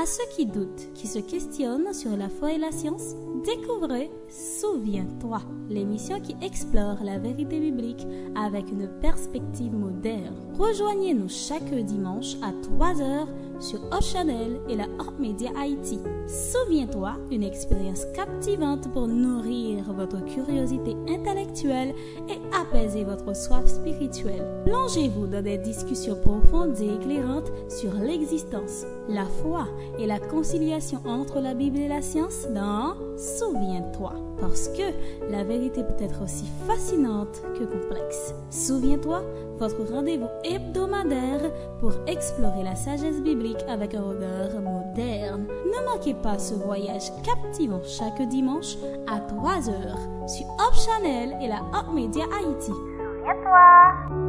À ceux qui doutent, qui se questionnent sur la foi et la science, découvrez Souviens-toi, l'émission qui explore la vérité biblique avec une perspective moderne. Rejoignez-nous chaque dimanche à 3h sur Hop Channel et la Hop Media Haïti. Souviens-toi, une expérience captivante pour nourrir votre curiosité intellectuelle et apaiser votre soif spirituelle. Plongez-vous dans des discussions profondes et éclairantes sur l'existence, la foi et la conciliation entre la Bible et la science dans Souviens-toi. Parce que la vérité peut être aussi fascinante que complexe. Souviens-toi, votre rendez-vous hebdomadaire pour explorer la sagesse biblique avec un regard moderne. Ne manquez pas ce voyage captivant chaque dimanche à 3h sur Hop Channel et la Hop Media Haïti. Souviens-toi!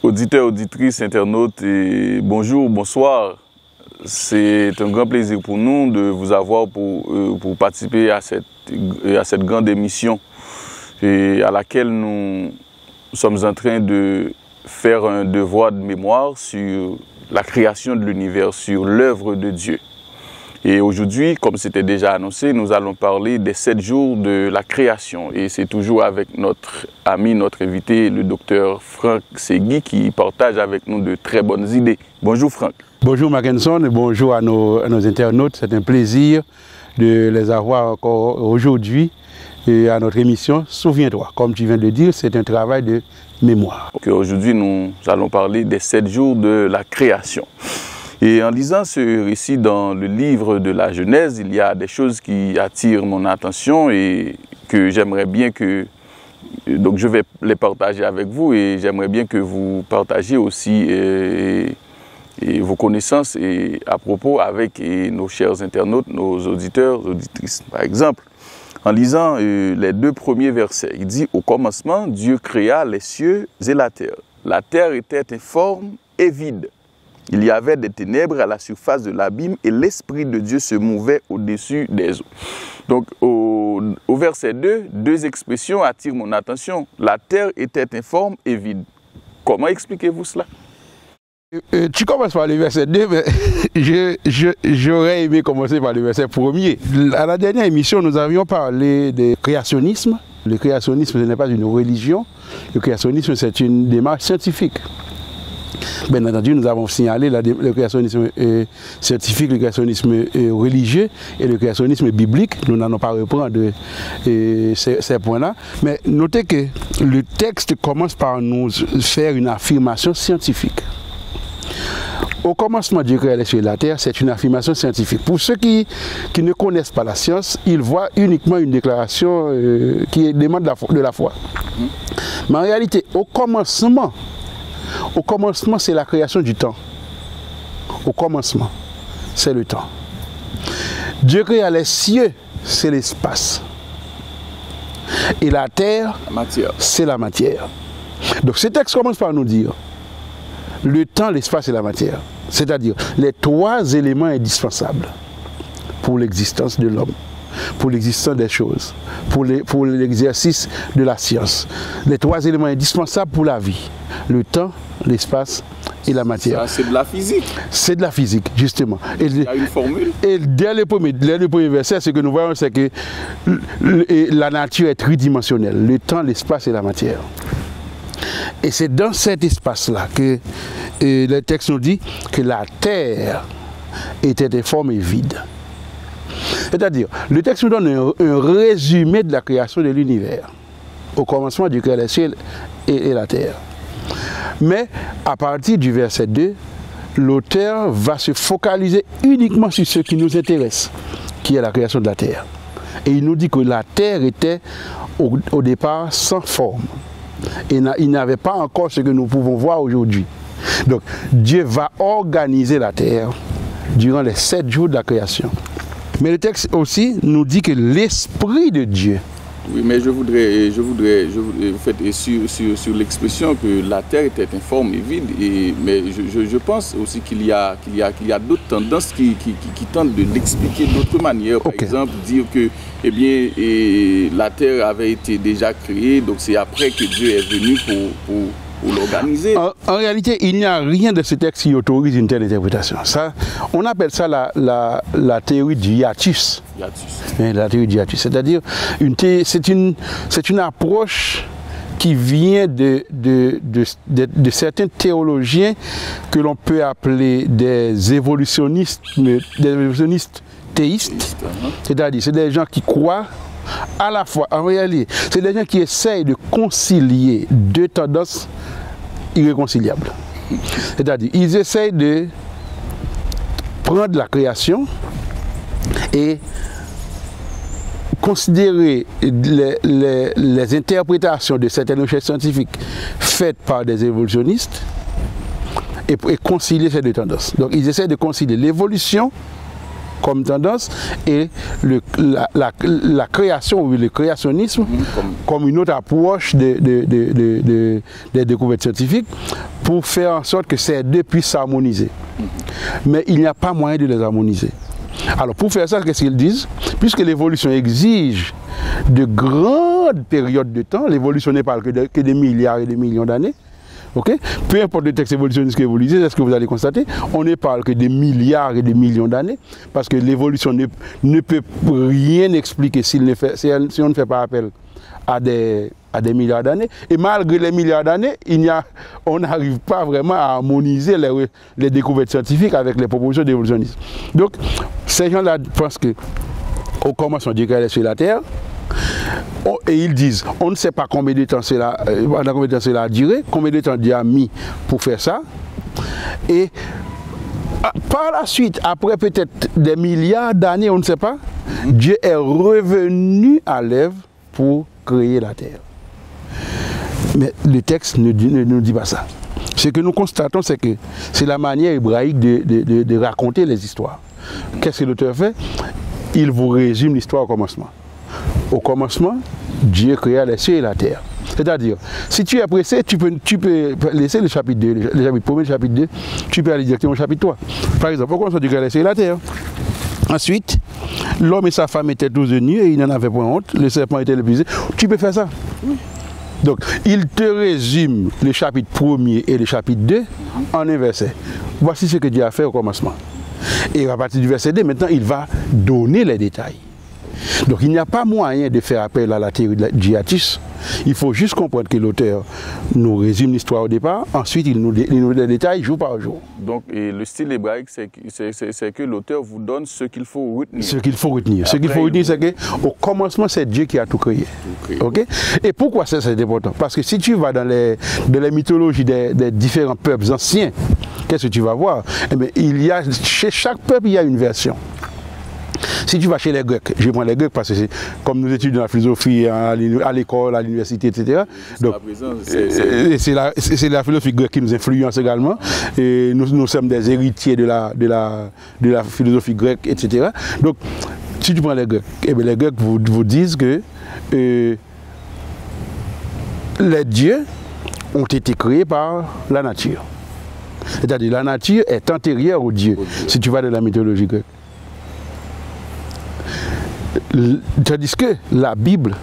Auditeurs, auditrices, internautes, et bonjour, bonsoir. C'est un grand plaisir pour nous de vous avoir pour participer à cette grande émission et à laquelle nous sommes en train de faire un devoir de mémoire sur la création de l'univers, sur l'œuvre de Dieu. Et aujourd'hui, comme c'était déjà annoncé, nous allons parler des 7 jours de la création. Et c'est toujours avec notre ami, notre invité, le docteur Franck Segui, qui partage avec nous de très bonnes idées. Bonjour Franck. Bonjour Mackinson et bonjour à nos internautes. C'est un plaisir de les avoir encore aujourd'hui et à notre émission Souviens-toi. Comme tu viens de le dire, c'est un travail de mémoire. Aujourd'hui, nous allons parler des 7 jours de la création. Et en lisant ce récit dans le livre de la Genèse, il y a des choses qui attirent mon attention et que j'aimerais bien que... Donc je vais les partager avec vous et j'aimerais bien que vous partagiez aussi vos connaissances à propos avec nos chers internautes, nos auditeurs, auditrices. Par exemple, en lisant les 2 premiers versets, il dit « Au commencement, Dieu créa les cieux et la terre. La terre était informe et vide. Il y avait des ténèbres à la surface de l'abîme et l'Esprit de Dieu se mouvait au-dessus des eaux. » Donc au verset 2, 2 expressions attirent mon attention. La terre était informe et vide. Comment expliquez-vous cela? Tu commences par le verset 2, mais j'aurais aimé commencer par le verset 1er. À la dernière émission, nous avions parlé de créationnisme. Le créationnisme, ce n'est pas une religion. Le créationnisme, c'est une démarche scientifique. Bien entendu, nous avons signalé le créationnisme scientifique, le créationnisme religieux et le créationnisme biblique. Nous n'allons pas reprendre ces points-là. Mais notez que le texte commence par nous faire une affirmation scientifique. Au commencement, Dieu créa les cieux et la terre, c'est une affirmation scientifique. Pour ceux qui ne connaissent pas la science, ils voient uniquement une déclaration qui demande de la foi. Mais en réalité, au commencement, c'est la création du temps. Au commencement, c'est le temps. Dieu créa les cieux, c'est l'espace. Et la terre, c'est la matière. Donc ce texte commence par nous dire le temps, l'espace et la matière. C'est-à-dire les 3 éléments indispensables pour l'existence de l'homme, pour l'existence des choses, pour l'exercice de la science. Les 3 éléments indispensables pour la vie. Le temps, l'espace et la matière. C'est de la physique. C'est de la physique, justement. Il y a une formule. Et dès le premier verset, ce que nous voyons, c'est que la nature est tridimensionnelle. Le temps, l'espace et la matière. Et c'est dans cet espace-là que le texte nous dit que la terre était informe et vide. C'est-à-dire, le texte nous donne un résumé de la création de l'univers. Au commencement, Dieu créa les cieux et la terre. Mais à partir du verset 2, l'auteur va se focaliser uniquement sur ce qui nous intéresse, qui est la création de la terre. Et il nous dit que la terre était au départ sans forme Et il n'avait pas encore ce que nous pouvons voir aujourd'hui. Donc, Dieu va organiser la terre durant les 7 jours de la création. Mais le texte aussi nous dit que l'Esprit de Dieu. Oui, mais je voudrais sur l'expression que la terre était informe et vide, mais je pense aussi qu'il y a d'autres tendances qui tentent de l'expliquer d'autre manière. Par exemple, dire que la terre avait été déjà créée, donc c'est après que Dieu est venu pour l'organiser. En réalité, il n'y a rien de ce texte qui autorise une telle interprétation. Ça, on appelle ça la théorie du hiatus. La théorie du hiatus, c'est-à-dire c'est une approche qui vient de certains théologiens que l'on peut appeler des évolutionnistes théistes. C'est-à-dire, c'est des gens qui croient à la fois, en réalité, c'est des gens qui essayent de concilier deux tendances irréconciliables. C'est-à-dire, ils essayent de prendre la création et considérer les interprétations de certaines recherches scientifiques faites par des évolutionnistes et concilier ces deux tendances. Donc, ils essaient de concilier l'évolution comme tendance et la création ou le créationnisme comme une autre approche des découvertes scientifiques pour faire en sorte que ces deux puissent s'harmoniser. Mais il n'y a pas moyen de les harmoniser. Alors pour faire ça, qu'est-ce qu'ils disent? Puisque l'évolution exige de grandes périodes de temps, l'évolution n'est pas que des milliards et des millions d'années. Okay? Peu importe le texte évolutionniste que vous lisez, c'est ce que vous allez constater, on ne parle que des milliards et des millions d'années, parce que l'évolution ne peut rien expliquer si on ne fait pas appel à des milliards d'années. Et malgré les milliards d'années, on n'arrive pas vraiment à harmoniser les découvertes scientifiques avec les propositions d'évolutionnisme. Donc, ces gens-là pensent qu'au commencement, Dieu créa les cieux et la terre. Et ils disent, on ne sait pas combien de temps cela a duré, combien de temps Dieu a mis pour faire ça. Et par la suite, après peut-être des milliards d'années, on ne sait pas, Dieu est revenu à l'œuvre pour créer la terre. Mais le texte ne nous dit pas ça. Ce que nous constatons, c'est que c'est la manière hébraïque de raconter les histoires. Qu'est-ce que l'auteur fait? Il vous résume l'histoire au commencement. Au commencement, Dieu créa les cieux et la terre. C'est-à-dire, si tu es pressé, tu peux laisser le chapitre 2, le chapitre 1er, le chapitre 2, tu peux aller directement au chapitre 3. Par exemple, au commencement, Dieu créa les cieux et la terre. Ensuite, l'homme et sa femme étaient tous nus et ils n'en avaient point honte, le serpent était épuisé. Tu peux faire ça. Donc, il te résume le chapitre 1er et le chapitre 2 en un verset. Voici ce que Dieu a fait au commencement. Et à partir du verset 2, maintenant, il va donner les détails. Donc il n'y a pas moyen de faire appel à la théorie du hiatus. Il faut juste comprendre que l'auteur nous résume l'histoire au départ, ensuite il nous détaille jour par jour. Donc et le style hébraïque, c'est que l'auteur vous donne ce qu'il faut retenir. Ce qu'il faut retenir. Ce qu'il faut retenir, c'est qu'au commencement, c'est Dieu qui a tout créé. Okay? Et pourquoi ça, c'est important? Parce que si tu vas dans les mythologies des différents peuples anciens, qu'est-ce que tu vas voir? Eh bien, chez chaque peuple, il y a une version. Si tu vas chez les Grecs, je prends les Grecs parce que c'est comme nous étudions la philosophie à l'école, à l'université, etc. Donc, c'est la philosophie grecque qui nous influence également. Et nous sommes des héritiers de la philosophie grecque, etc. Donc, si tu prends les Grecs, eh bien, les Grecs vous disent que les dieux ont été créés par la nature. C'est-à-dire la nature est antérieure aux dieux, si tu vas dans la mythologie grecque. Tandis que la Bible,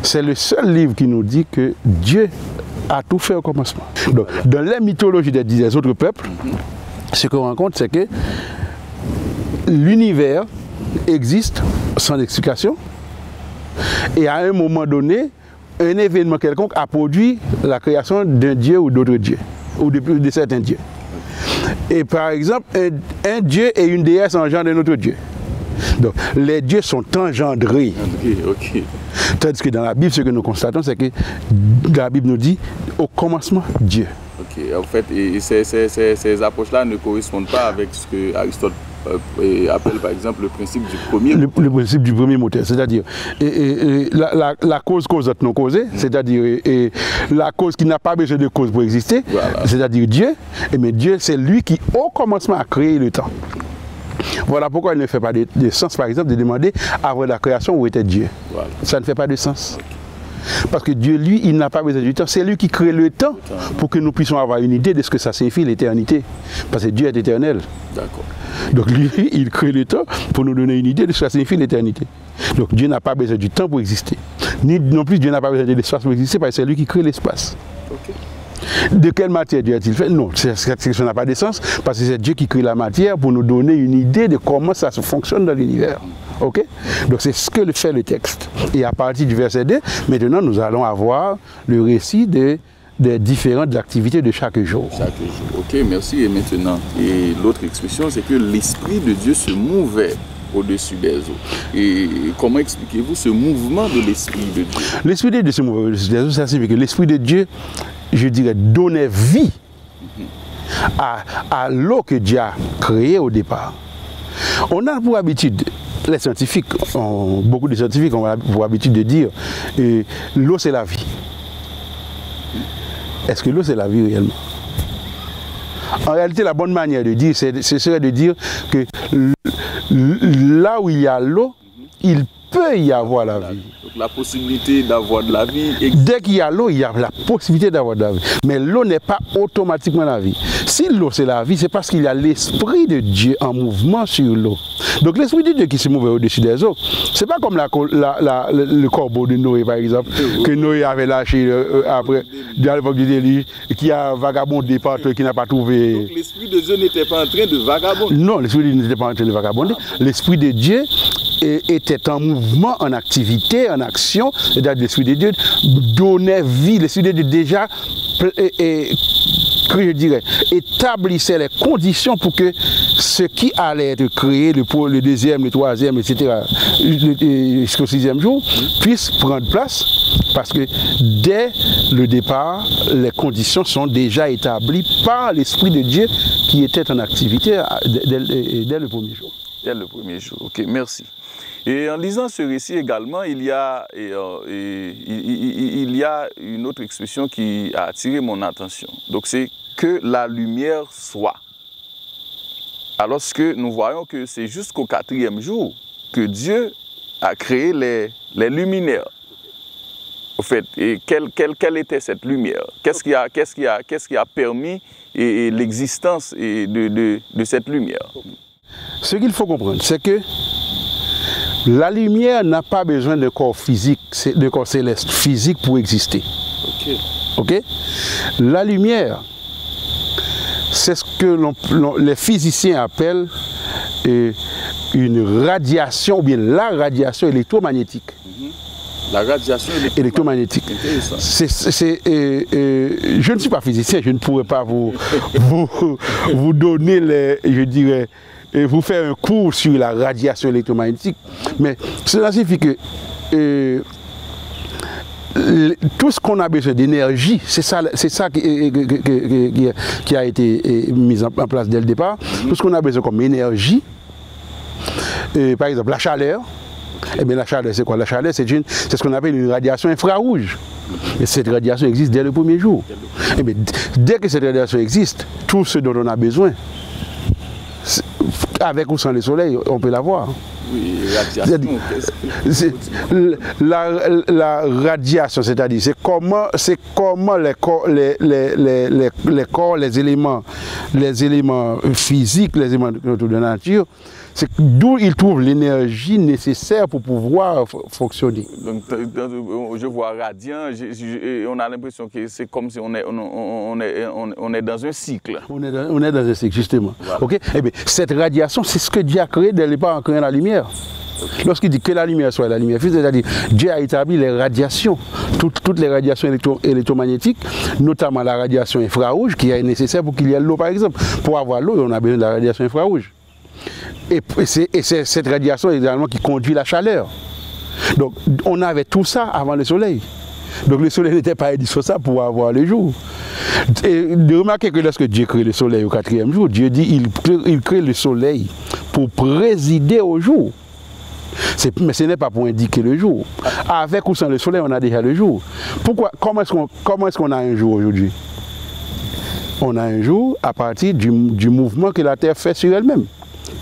c'est le seul livre qui nous dit que Dieu a tout fait au commencement. Donc, dans les mythologies des autres peuples, ce qu'on rencontre, c'est que l'univers existe sans explication et à un moment donné, un événement quelconque a produit la création d'un dieu ou d'autres dieux, ou de certains dieux. Et par exemple, un dieu et une déesse engendrent un autre dieu. Donc, les dieux sont engendrés. Okay. Tandis que dans la Bible, ce que nous constatons, c'est que la Bible nous dit au commencement, Dieu. Ok, en fait, ces approches-là ne correspondent pas avec ce que Aristote appelle par exemple le principe du premier moteur. Le principe du premier moteur, c'est-à-dire la cause causante non causée, c'est-à-dire la cause qui n'a pas besoin de cause pour exister, voilà. C'est-à-dire Dieu. Mais Dieu, c'est lui qui, au commencement, a créé le temps. Voilà pourquoi il ne fait pas de sens, par exemple, de demander avant la création où était Dieu. Voilà. Ça ne fait pas de sens. Parce que Dieu, lui, il n'a pas besoin du temps. C'est lui qui crée le temps pour que nous puissions avoir une idée de ce que ça signifie l'éternité. Parce que Dieu est éternel. D'accord. Donc lui, il crée le temps pour nous donner une idée de ce que ça signifie l'éternité. Donc Dieu n'a pas besoin du temps pour exister. Ni non plus Dieu n'a pas besoin de l'espace pour exister parce que c'est lui qui crée l'espace. Okay. De quelle matière Dieu a-t-il fait? Non, ça n'a pas de sens parce que c'est Dieu qui crée la matière pour nous donner une idée de comment ça se fonctionne dans l'univers. Ok? Donc c'est ce que fait le texte. Et à partir du verset 2, maintenant nous allons avoir le récit des différentes activités de chaque jour. Chaque jour. Ok, merci. Et maintenant, et l'autre expression, c'est que l'Esprit de Dieu se mouvait au-dessus des eaux. Et comment expliquez-vous ce mouvement de l'Esprit de Dieu? L'Esprit de Dieu se mouvait au-dessus des eaux, ça signifie que l'Esprit de Dieu, je dirais, donnait vie à l'eau que Dieu a créée au départ. On a pour habitude, les scientifiques, beaucoup de scientifiques ont pour habitude de dire l'eau c'est la vie. Est-ce que l'eau c'est la vie réellement? En réalité, la bonne manière de dire, ce serait de dire que là où il y a l'eau, il peut y avoir la vie. Donc la possibilité d'avoir de la vie. Dès qu'il y a l'eau, il y a la possibilité d'avoir de la vie. Mais l'eau n'est pas automatiquement la vie. Si l'eau c'est la vie, c'est parce qu'il y a l'Esprit de Dieu en mouvement sur l'eau. Donc l'Esprit de Dieu qui se mouvait au-dessus des eaux, c'est pas comme le corbeau de Noé par exemple, que Noé avait lâché après, à l'époque du déluge, qui a vagabondé partout, qui n'a pas trouvé. Donc l'Esprit de Dieu n'était pas en train de vagabonder? Non, l'Esprit de Dieu n'était pas en train de vagabonder. L'Esprit de Dieu était en mouvement, en activité, en action. C'est-à-dire l'Esprit de Dieu donnait vie. L'Esprit de Dieu déjà, que je dirais, établissait les conditions pour que ce qui allait être créé, le deuxième, le troisième, etc., jusqu'au sixième jour, puisse prendre place. Parce que dès le départ, les conditions sont déjà établies par l'Esprit de Dieu qui était en activité dès le premier jour. Dès le premier jour, ok, merci. Et en lisant ce récit également, il y a une autre expression qui a attiré mon attention. Donc c'est que la lumière soit. Alors que nous voyons que c'est jusqu'au 4e jour que Dieu a créé les luminaires. Au fait, et quelle était cette lumière? Qu'est-ce qui a permis l'existence de cette lumière? Ce qu'il faut comprendre, c'est que la lumière n'a pas besoin de corps physique, de corps céleste physique pour exister. Ok? La lumière, c'est ce que les physiciens appellent une radiation, ou bien la radiation électromagnétique. La radiation électromagnétique. Je ne suis pas physicien, je ne pourrais pas vous donner je dirais, vous faire un cours sur la radiation électromagnétique, mais cela signifie que tout ce qu'on a besoin d'énergie, c'est ça qui a été mis en place dès le départ. Tout ce qu'on a besoin comme énergie, par exemple la chaleur. Eh bien la chaleur, c'est quoi? La chaleur, c'est ce qu'on appelle une radiation infrarouge. Et cette radiation existe dès le premier jour. Eh bien, dès que cette radiation existe, tout ce dont on a besoin, avec ou sans le soleil, on peut l'avoir. Oui, radiation. La radiation, c'est-à-dire, c'est comment les éléments physiques, les éléments de la nature, c'est d'où ils trouvent l'énergie nécessaire pour pouvoir fonctionner. Donc, je vois radiant, on a l'impression que c'est comme si on est dans un cycle. On est dans un cycle, justement. Voilà. Okay? Eh bien, cette radiation, c'est ce que Dieu a créé dès le départ en créant la lumière. Okay. Lorsqu'il dit que la lumière soit la lumière physique, c'est-à-dire Dieu a établi les radiations, toutes les radiations électromagnétiques, notamment la radiation infrarouge qui est nécessaire pour qu'il y ait l'eau, par exemple. Pour avoir l'eau, on a besoin de la radiation infrarouge. Et c'est cette radiation également qui conduit la chaleur. Donc on avait tout ça avant le soleil. Donc le soleil n'était pas indissociable pour avoir le jour. Et de remarquer que lorsque Dieu crée le soleil au 4e jour, Dieu dit il crée le soleil pour présider au jour. Mais ce n'est pas pour indiquer le jour. Avec ou sans le soleil, on a déjà le jour. Pourquoi? Comment est-ce qu'on a un jour aujourd'hui? On a un jour à partir du mouvement que la Terre fait sur elle-même.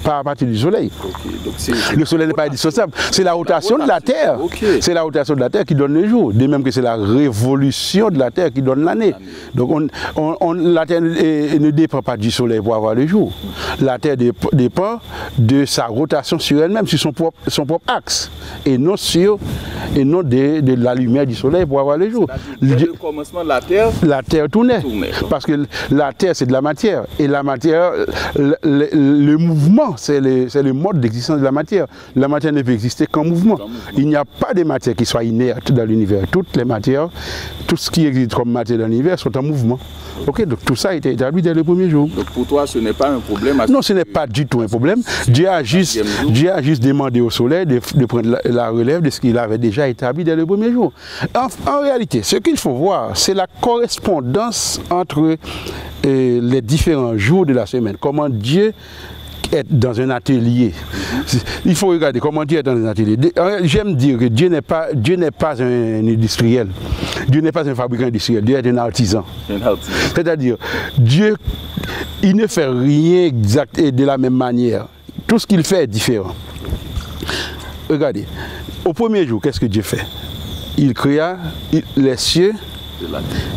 Pas à partir du soleil. Okay, donc le soleil n'est pas indissociable. C'est la rotation de la Terre. Okay. C'est la rotation de la Terre qui donne le jour. De même que c'est la révolution de la Terre qui donne l'année. Donc la Terre ne dépend pas du soleil pour avoir le jour. La Terre dépend de sa rotation sur elle-même, sur son propre axe. Et non de la lumière du soleil pour avoir le jour. Dès le commencement de la Terre tournait. Parce que la Terre, c'est de la matière. Et la matière, le mouvement, c'est le mode d'existence de la matière. La matière ne peut exister qu'en mouvement. Il n'y a pas de matière qui soit inerte dans l'univers. Toutes les matières, tout ce qui existe comme matière dans l'univers sont en mouvement. Ok, donc tout ça a été établi dès le premier jour. Donc pour toi, ce n'est pas un problème? Non, ce n'est pas du tout un problème. Dieu a juste demandé au soleil de prendre la relève de ce qu'il avait déjà établi dès le premier jour. En réalité, ce qu'il faut voir, c'est la correspondance entre les différents jours de la semaine. Comment Dieu est dans un atelier. Il faut regarder comment Dieu est dans un atelier. J'aime dire que Dieu n'est pas un industriel. Dieu n'est pas un fabricant industriel. Dieu est un artisan. C'est-à-dire, Dieu, il ne fait rien exact et de la même manière. Tout ce qu'il fait est différent. Regardez, au premier jour, qu'est-ce que Dieu fait? Il créa les cieux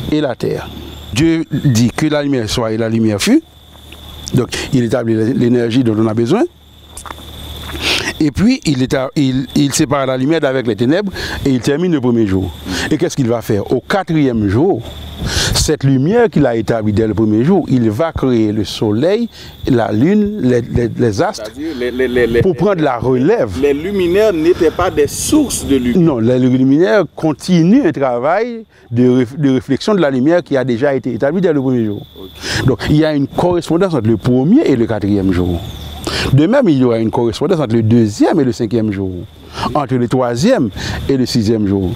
et la terre. Dieu dit que la lumière soit et la lumière fut. Donc, il établit l'énergie dont on a besoin. Et puis, il sépare la lumière d'avec les ténèbres et il termine le premier jour. Et qu'est-ce qu'il va faire? Au 4e jour, cette lumière qu'il a établie dès le premier jour, il va créer le soleil, la lune, les astres, pour prendre la relève. Les luminaires n'étaient pas des sources de lumière. Non, les luminaires continuent un travail de réflexion de la lumière qui a déjà été établi dès le premier jour. Okay. Donc, il y a une correspondance entre le premier et le 4e jour. De même, il y aura une correspondance entre le 2e et le 5e jour. Entre le 3e et le 6e jour.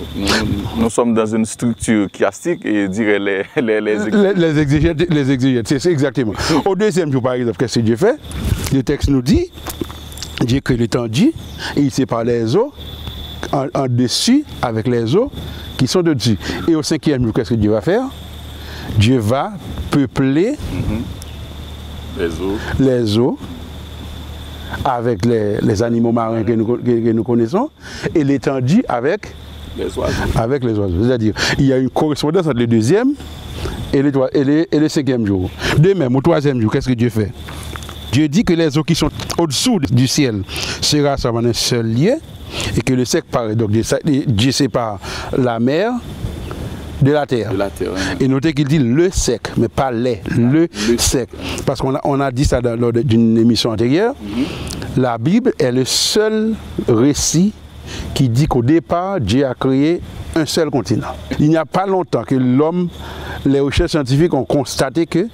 Nous sommes dans une structure chiastique et dirait les exégètes, c'est exactement. Au 2e jour, par exemple, qu'est-ce que Dieu fait? Le texte nous dit, Dieu crée l'étendue et il sépare les eaux en dessus avec les eaux qui sont dessus. Et au 5e jour, qu'est-ce que Dieu va faire? Dieu va peupler les eaux avec les animaux marins que nous connaissons et l'étendue avec les oiseaux. C'est-à-dire, il y a une correspondance entre le 2e et le 5e jour. De même, au 3e jour, qu'est-ce que Dieu fait? Dieu dit que les eaux qui sont au-dessous du ciel se rassemblent en un seul lieu et que le sec paraît. Donc Dieu sépare la mer de la terre. Et notez qu'il dit le sec, mais pas le sec. Parce qu'on a dit ça lors d'une émission antérieure. La Bible est le seul récit qui dit qu'au départ, Dieu a créé un seul continent. Il n'y a pas longtemps que les recherches scientifiques ont constaté que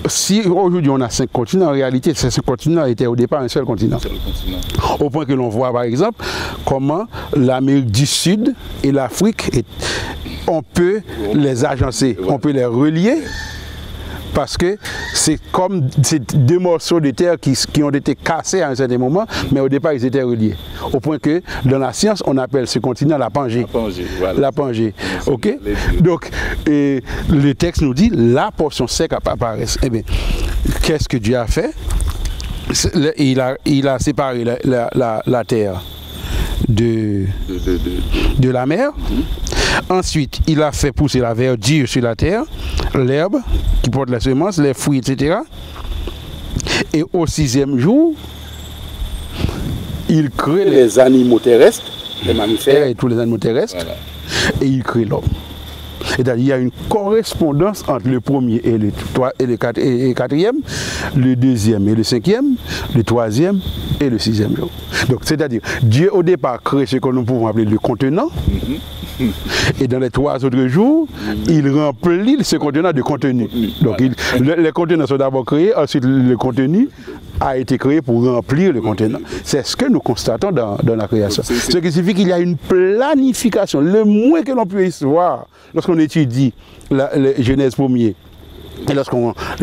si aujourd'hui on a 5 continents, en réalité ces 5 continents étaient au départ un seul continent. Au point que l'on voit par exemple comment l'Amérique du Sud et l'Afrique, on peut les agencer, on peut les relier. Parce que c'est comme ces 2 morceaux de terre qui ont été cassés à un certain moment, mais au départ ils étaient reliés. Au point que dans la science, on appelle ce continent la Pangée. La Pangée. Ok? Donc, le texte nous dit la portion sec apparaît. Eh bien, qu'est-ce que Dieu a fait? Il a séparé la terre de la mer. Ensuite, il a fait pousser la verdure sur la terre, l'herbe qui porte la semence, les fruits, etc. Et au 6e jour, il crée les animaux terrestres, les mammifères et tous les animaux terrestres, et il crée l'homme. C'est-à-dire qu'il y a une correspondance entre le premier et le 4e, le 2e et le 5e, le 3e et le 6e jour. Donc, c'est-à-dire, Dieu au départ crée ce que nous pouvons appeler le contenant. Et dans les 3 autres jours, il remplit ce contenant de contenu. Donc les contenants sont d'abord créés, ensuite le contenu a été créé pour remplir le contenant. C'est ce que nous constatons dans la création. Ce qui signifie qu'il y a une planification. Le moins que l'on puisse voir lorsqu'on étudie la Genèse 1er, et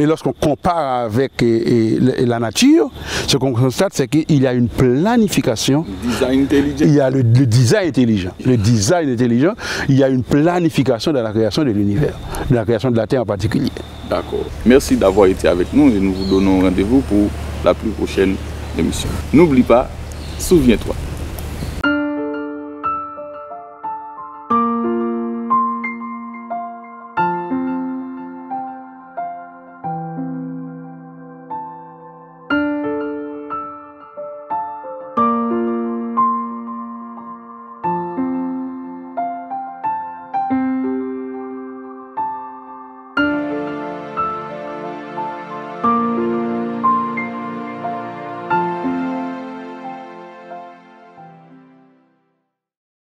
lorsqu'on compare avec la nature, ce qu'on constate, c'est qu'il y a une planification. Il y a le design intelligent. Le design intelligent, il y a une planification dans la création de l'univers, de la création de la Terre en particulier. D'accord. Merci d'avoir été avec nous et nous vous donnons rendez-vous pour la plus prochaine émission. N'oublie pas, souviens-toi.